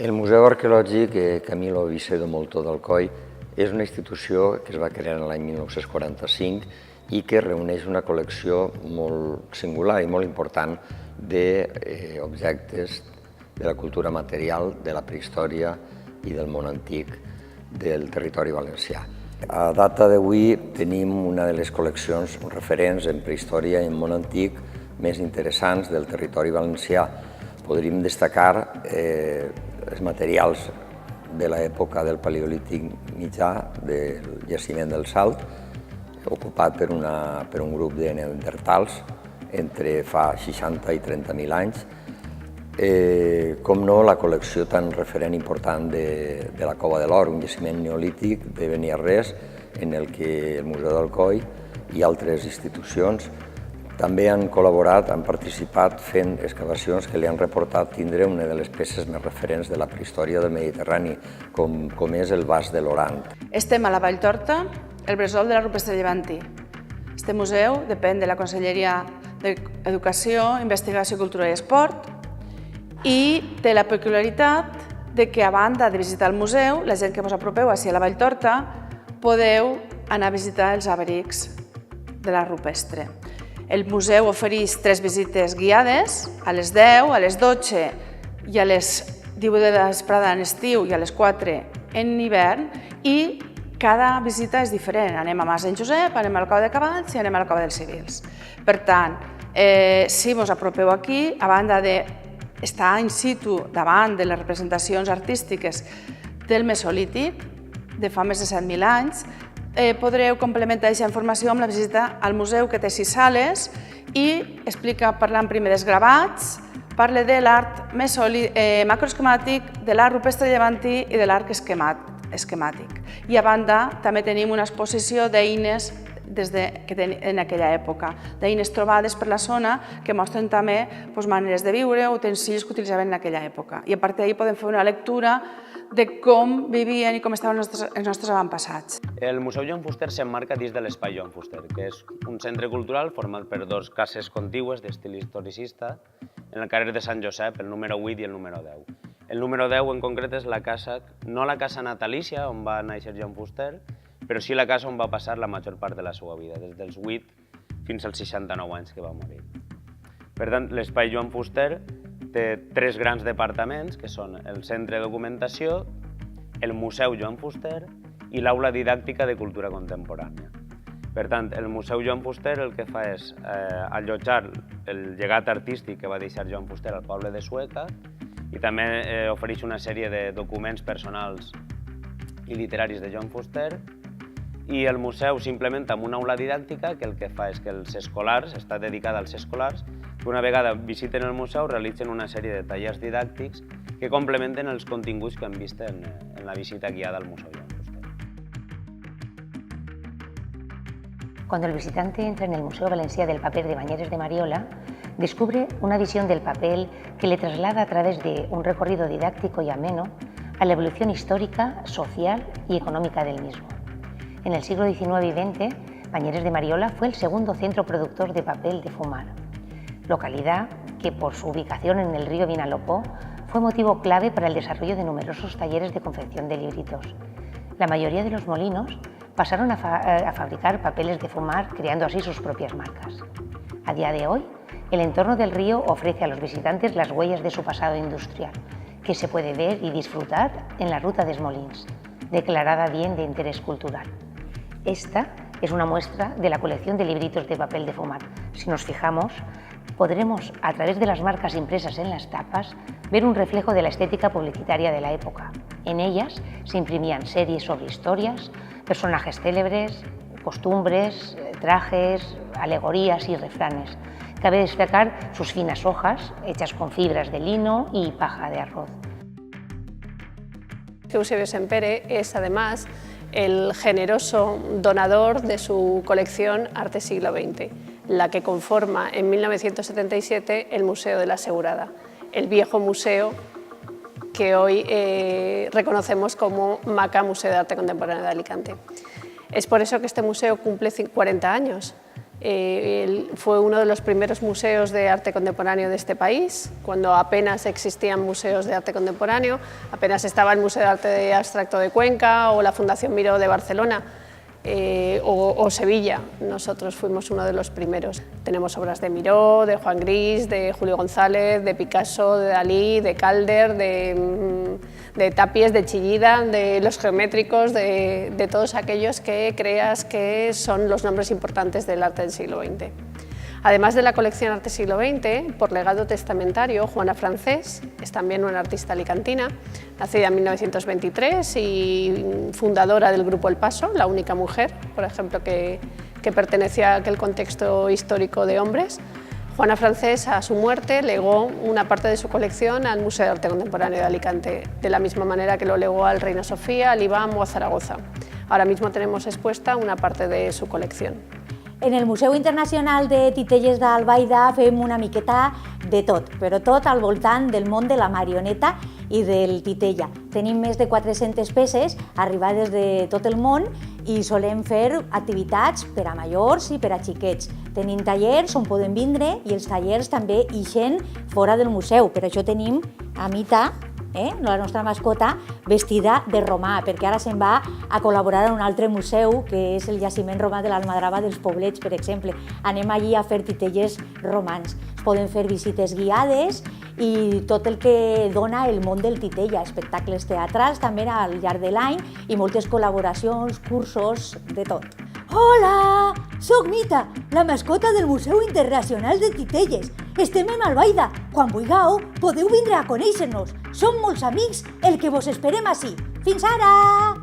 El Museu Arqueològic Camilo Vicedo Moltó d'Alcoi és una institució que es va crear l'any 1945 i que reuneix una col·lecció molt singular i molt important d'objectes de la cultura material, de la prehistòria i del món antic del territori valencià. A data d'avui tenim una de les col·leccions referents en prehistòria i en món antic més interessants del territori valencià. Podríem destacar els materials de l'època del Paleolític mitjà, del jaciment del Salt, ocupat per un grup de neandertals entre fa 60 i 30.000 anys. Com no, la col·lecció tan referent important de la Cova de l'Or, un jaciment neolític de Beniarrés, en el que el Museu d'Alcoi i altres institucions també han col·laborat, han participat fent excavacions que li han reportat tindre una de les peces més referents de la prehistòria del Mediterrani, com és el Vas de l'Orant. Estem a la Valltorta, el bressol de la rupestre llevantí. Este museu depèn de la Conselleria d'Educació, Investigació, Cultura i Esport i té la peculiaritat de que, a banda de visitar el museu, la gent que us apropeu a la Valltorta, podeu anar a visitar els abrics de la rupestre. El museu ofereix 3 visites guiades, a les 10, a les 12 i a les 18 de la vesprada en estiu i a les 4 en hivern, i cada visita és diferent. Anem a Mas d'en Josep, anem a la Cova de Cavalls i anem a la Cova dels Civils. Per tant, si us apropeu aquí, a banda d'estar in situ davant de les representacions artístiques del Mesolític, de fa més de 7.000 anys, podreu complementar aquesta informació amb la visita al museu, que té 6 sales i explica, parlant primer dels gravats, parla de l'art macroesquemàtic, de l'art rupestre llevantí i de l'art esquemàtic. I a banda també tenim una exposició d'eines en aquella època, d'eines trobades per la zona que mostren també maneres de viure o utensils que utilitzaven en aquella època. I a partir d'ahir podem fer una lectura de com vivien i com estaven els nostres avantpassats. El Museu Joan Fuster s'emmarca dins de l'Espai Joan Fuster, que és un centre cultural format per 2 cases contigües d'estil historicista en el carrer de Sant Josep, el número 8 i el número 10. El número 10 en concret és la casa, no la casa natalícia on va néixer Joan Fuster, però sí la casa on va passar la major part de la seva vida, des dels 8 fins als 69 anys que va morir. Per tant, l'Espai Joan Fuster té 3 grans departaments, que són el Centre de Documentació, el Museu Joan Fuster i l'Aula Didàctica de Cultura Contemporània. Per tant, el Museu Joan Fuster el que fa és allotjar el llegat artístic que va deixar Joan Fuster al poble de Sueca i també ofereix una sèrie de documents personals i literaris de Joan Fuster, i el museu s'implementa amb una aula didàctica que el que fa és que els escolars, està dedicada als escolars, que una vegada visiten el museu realitzen una sèrie de tallers didàctics que complementen els continguts que han vist en la visita guiada al Museu Joan Fuster. Cuando el visitante entra en el Museo Valencià del Paper de Banyeres de Mariola, descubre una visión del papel que le traslada a través de un recorrido didáctico y ameno a la evolución histórica, social y económica del mismo. En el siglo XIX y XX, Banyeres de Mariola fue el segundo centro productor de papel de fumar, localidad que por su ubicación en el río Vinalopó fue motivo clave para el desarrollo de numerosos talleres de confección de libritos. La mayoría de los molinos pasaron a fabricar papeles de fumar, creando así sus propias marcas. A día de hoy, el entorno del río ofrece a los visitantes las huellas de su pasado industrial, que se puede ver y disfrutar en la Ruta dels Molins, declarada bien de interés cultural. Esta es una muestra de la colección de libritos de papel de fumar. Si nos fijamos, podremos, a través de las marcas impresas en las tapas, ver un reflejo de la estética publicitaria de la época. En ellas se imprimían series sobre historias, personajes célebres, costumbres, trajes, alegorías y refranes. Cabe destacar sus finas hojas, hechas con fibras de lino y paja de arroz. Eusebio Sempere es, además, el generoso donador de su colección Arte Siglo XX, la que conforma en 1977 el Museo de la Segurada, el viejo museo que hoy reconocemos como MACA, Museo de Arte Contemporáneo de Alicante. Es por eso que este museo cumple 40 años Fue uno de los primeros museos de arte contemporáneo de este país, cuando apenas existían museos de arte contemporáneo, apenas estaba el Museo de Arte Abstracto de Cuenca o la Fundación Miró de Barcelona o Sevilla. Nosotros fuimos uno de los primeros. Tenemos obras de Miró, de Juan Gris, de Julio González, de Picasso, de Dalí, de Calder, de Tapies, de Chillida, de los geométricos, de todos aquellos que creas que son los nombres importantes del arte del siglo XX. Además de la colección Arte Siglo XX, por legado testamentario, Juana Francés es también una artista alicantina, nacida en 1923 y fundadora del Grupo El Paso, la única mujer, por ejemplo, que pertenecía a aquel contexto histórico de hombres. Juana Francés, a su muerte, legó una parte de su colección al Museo de Arte Contemporáneo de Alicante, de la misma manera que lo legó al Reina Sofía, al IBAM o a Zaragoza. Ahora mismo tenemos expuesta una parte de su colección. En el Museu Internacional de Titelles d'Albaida fem una miqueta de tot, però tot al voltant del món de la marioneta i del titella. Tenim més de 400 peces arribades de tot el món i solem fer activitats per a majors i per a xiquets. Tenim tallers on poden vindre i els tallers també ixen fora del museu. Per això tenim a Mita, la nostra mascota, vestida de romà, perquè ara se'n va a col·laborar en un altre museu, que és el jaciment romà de l'Almadrava dels Poblets, per exemple. Anem allí a fer titelles romans. Es poden fer visites guiades i tot el que dona el món del titella, espectacles teatrals també al llarg de l'any i moltes col·laboracions, cursos, de tot. Hola! Soc Mita, la mascota del Museu Internacional de Titelles. Estem en Albaida. Quan vulgueu, podeu vindre a conèixer-nos. Som molts amics el que vos esperem ací. Fins ara!